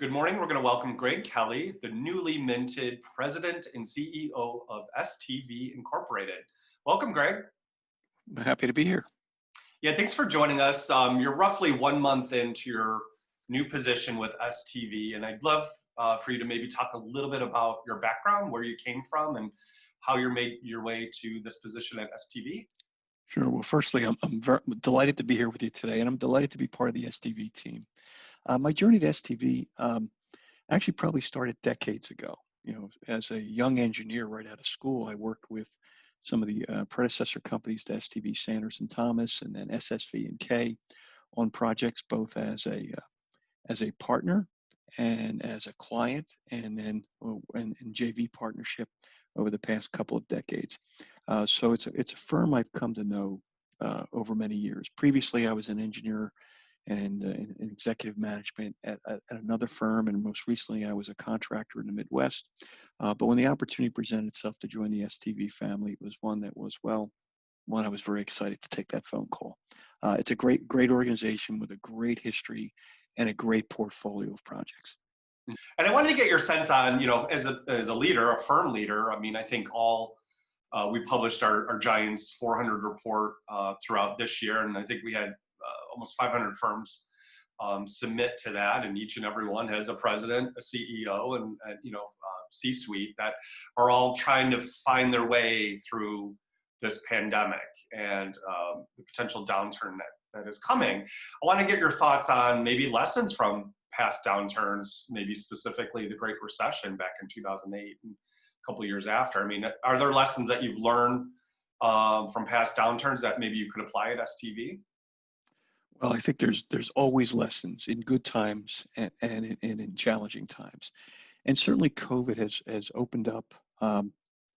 Good morning. We're going to welcome Greg Kelly, the newly minted President and CEO of STV Incorporated. Welcome, Greg. I'm happy to be here. Yeah, thanks for joining us. You're roughly 1 month into your new position with STV, and I'd love for you to maybe talk a little bit about your background, where you came from, and how you made your way to this position at STV. Sure. Well, firstly, I'm very delighted to be here with you today, and I'm delighted to be part of the STV team. My journey to STV actually probably started decades ago. As a young engineer right out of school, I worked with some of the predecessor companies to STV Sanders and Thomas, and then SSV and K on projects both as a partner and as a client, and then in JV partnership over the past couple of decades. So it's a firm I've come to know over many years. Previously, I was an engineer and in executive management at another firm, and most recently, I was a contractor in the Midwest. But when the opportunity presented itself to join the STV family, it was one that was, well, one I was very excited to take that phone call. It's a great organization with a great history and a great portfolio of projects. And I wanted to get your sense on, as a leader, a firm leader. I mean, I think we published our Giants 400 report throughout this year, and I think we had almost 500 firms submit to that, and each and every one has a president, a CEO, and C-suite that are all trying to find their way through this pandemic and the potential downturn that is coming. I want to get your thoughts on maybe lessons from past downturns, maybe specifically the Great Recession back in 2008 and a couple of years after. I mean, are there lessons that you've learned from past downturns that maybe you could apply at STV? Well, I think there's always lessons in good times and in challenging times. And certainly COVID has opened up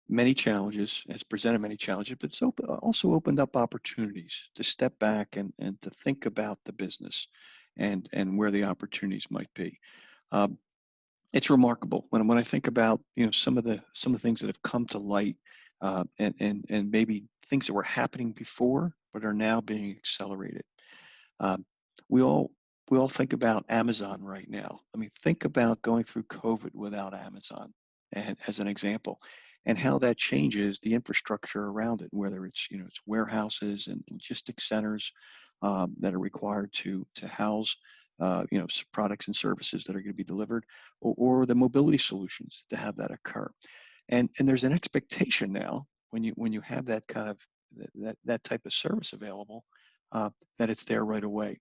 many challenges, has presented many challenges, but it's also opened up opportunities to step back and to think about the business and where the opportunities might be. It's remarkable when I think about some of the things that have come to light, and maybe things that were happening before but are now being accelerated. We all think about Amazon right now. I mean, think about going through COVID without Amazon, and as an example, and how that changes the infrastructure around it, whether it's it's warehouses and logistics centers that are required to house products and services that are going to be delivered, or the mobility solutions to have that occur. And there's an expectation now when you have that kind of that type of service available, that it's there right away.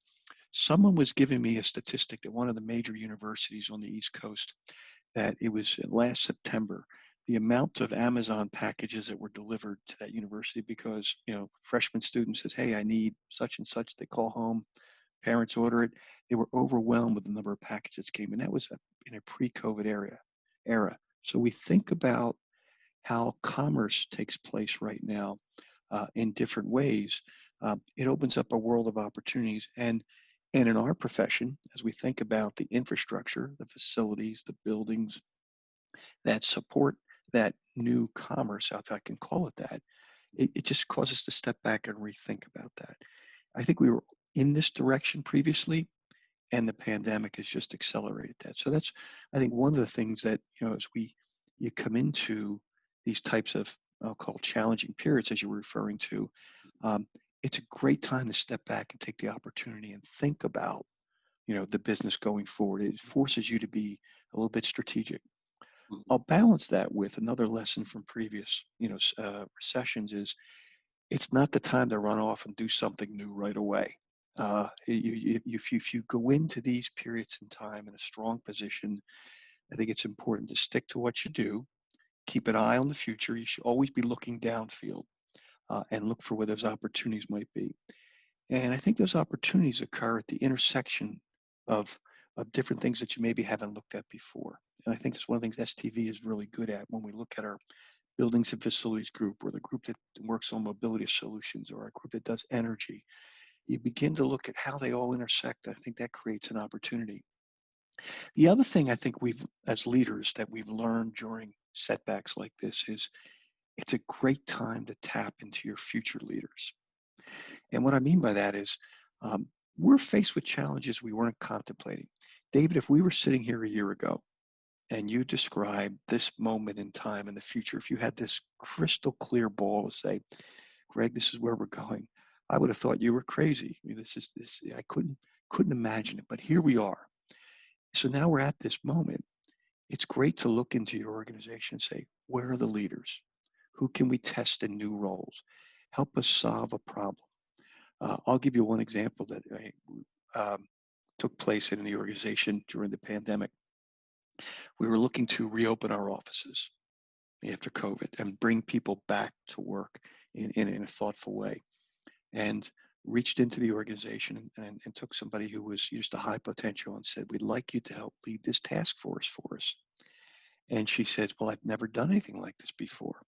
Someone was giving me a statistic that one of the major universities on the East Coast, that it was last September, the amount of Amazon packages that were delivered to that university because, freshman student says, hey, I need such and such. They call home, parents order it. They were overwhelmed with the number of packages that came in. That was in a pre-COVID era. So we think about how commerce takes place right now in different ways. It opens up a world of opportunities. And in our profession, as we think about the infrastructure, the facilities, the buildings that support that new commerce, if I can call it that, it just causes us to step back and rethink about that. I think we were in this direction previously, and the pandemic has just accelerated that. So that's, I think, one of the things that, as you come into these types of, I'll call challenging periods, as you're referring to, it's a great time to step back and take the opportunity and think about, the business going forward. It forces you to be a little bit strategic. I'll balance that with another lesson from previous, recessions is it's not the time to run off and do something new right away. If you go into these periods in time in a strong position, I think it's important to stick to what you do, keep an eye on the future. You should always be looking downfield and look for where those opportunities might be. And I think those opportunities occur at the intersection of different things that you maybe haven't looked at before. And I think that's one of the things STV is really good at when we look at our buildings and facilities group, or the group that works on mobility solutions, or our group that does energy. You begin to look at how they all intersect. I think that creates an opportunity. The other thing I think as leaders, that we've learned during setbacks like this is it's a great time to tap into your future leaders. And what I mean by that is we're faced with challenges we weren't contemplating. David, if we were sitting here a year ago and you described this moment in time in the future, if you had this crystal clear ball to say, Greg, this is where we're going, I would have thought you were crazy. I mean, I couldn't imagine it, but here we are. So now we're at this moment. It's great to look into your organization and say, where are the leaders? Who can we test in new roles? Help us solve a problem. I'll give you one example that took place in the organization during the pandemic. We were looking to reopen our offices after COVID and bring people back to work in a thoughtful way, and reached into the organization and took somebody who was used to high potential and said, we'd like you to help lead this task force for us. And she said, well, I've never done anything like this before.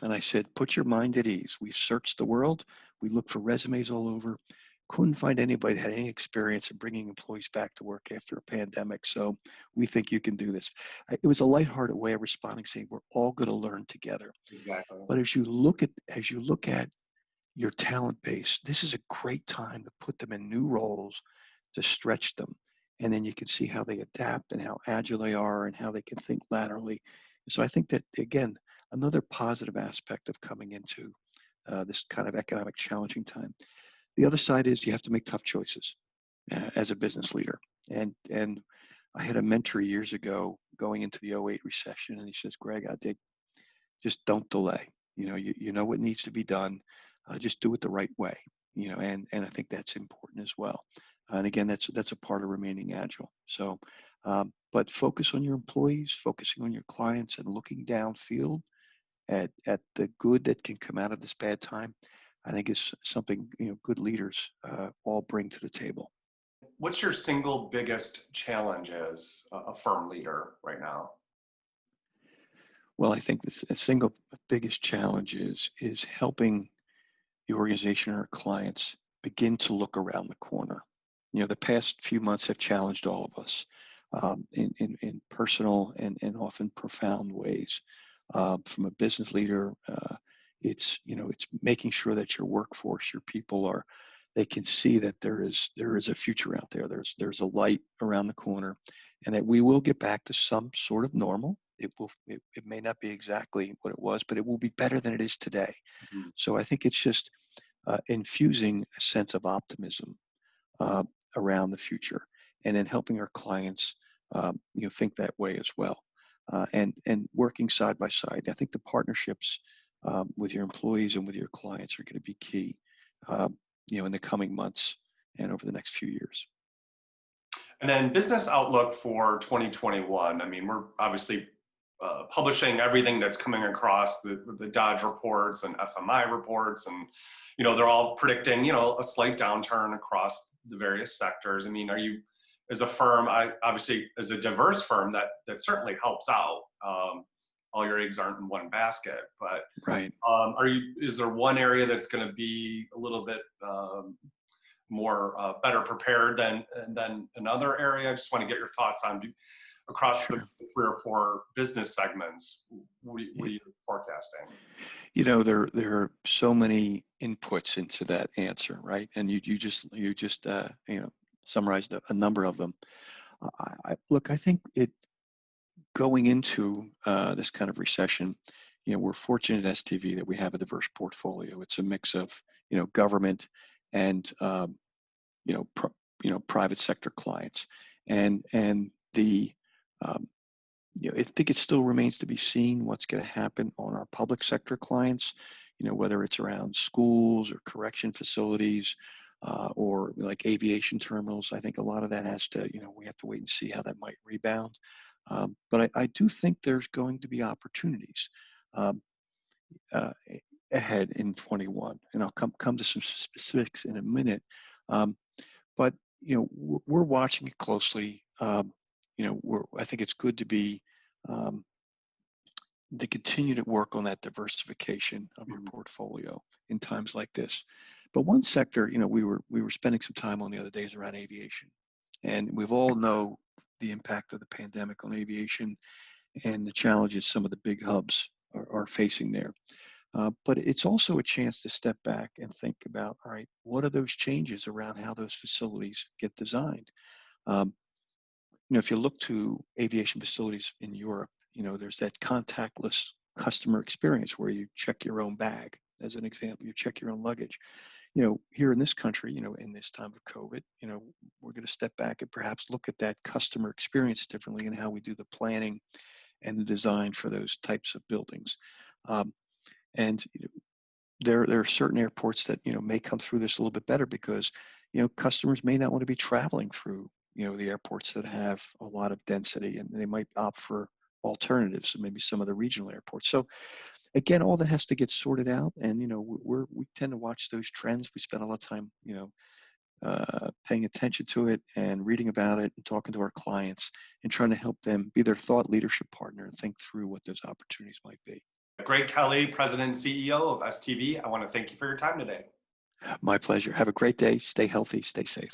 And I said, put your mind at ease. We've searched the world. We looked for resumes all over. Couldn't find anybody that had any experience in bringing employees back to work after a pandemic. So we think you can do this. It was a lighthearted way of responding, saying we're all going to learn together. Exactly. But as you look at your talent base, this is a great time to put them in new roles, to stretch them. And then you can see how they adapt and how agile they are and how they can think laterally. So I think that, again, another positive aspect of coming into this kind of economic challenging time. The other side is you have to make tough choices as a business leader. And I had a mentor years ago going into the '08 recession, and he says, Greg, just don't delay. You know what needs to be done. Just do it the right way. And I think that's important as well. And again, that's a part of remaining agile. So, but focus on your employees, focusing on your clients, and looking downfield at the good that can come out of this bad time, I think is something good leaders all bring to the table. What's your single biggest challenge as a firm leader right now? Well, I think the single biggest challenge is helping the organization or our clients begin to look around the corner. The past few months have challenged all of us in personal and often profound ways. From a business leader, it's making sure that your workforce, your people they can see that there is a future out there. There's a light around the corner, and that we will get back to some sort of normal. It may not be exactly what it was, but it will be better than it is today. Mm-hmm. So I think it's just infusing a sense of optimism around the future, and then helping our clients think that way as well, and working side by side. I think the partnerships with your employees and with your clients are going to be key in the coming months and over the next few years. And then business outlook for 2021. I mean, we're obviously publishing everything that's coming across the Dodge reports and FMI reports, and they're all predicting a slight downturn across the various sectors. I mean, are you, as a firm, obviously as a diverse firm, that certainly helps out. All your eggs aren't in one basket, but right. Is there one area that's going to be a little bit more better prepared than another area? I just want to get your thoughts on across Sure. the 3 or 4 business segments. What are you forecasting? There are so many inputs into that answer, right? And you just summarized a number of them. I think going into this kind of recession, we're fortunate at STV that we have a diverse portfolio. It's a mix of government and private sector clients, and the I think it still remains to be seen what's going to happen on our public sector clients, whether it's around schools or correction facilities or like aviation terminals. I think a lot of that we have to wait and see how that might rebound. But I do think there's going to be opportunities ahead in 21, and I'll come to some specifics in a minute. But we're watching it closely. I think it's good to be to continue to work on that diversification of your portfolio in times like this. But one sector, we were spending some time on the other days around aviation, and we've all know the impact of the pandemic on aviation and the challenges some of the big hubs are facing there. But it's also a chance to step back and think about, all right, what are those changes around how those facilities get designed? if you look to aviation facilities in Europe, there's that contactless customer experience where you check your own bag. As an example, you check your own luggage. Here in this country, in this time of COVID, we're going to step back and perhaps look at that customer experience differently and how we do the planning and the design for those types of buildings. And there are certain airports that may come through this a little bit better because customers may not want to be traveling through the airports that have a lot of density, and they might opt for alternatives, maybe some of the regional airports. So again, all that has to get sorted out, and we tend to watch those trends. We spend a lot of time paying attention to it and reading about it and talking to our clients and trying to help them be their thought leadership partner and think through what those opportunities might be. Greg Kelly, President and CEO of STV. I want to thank you for your time today. My pleasure. Have a great day. Stay healthy. Stay safe.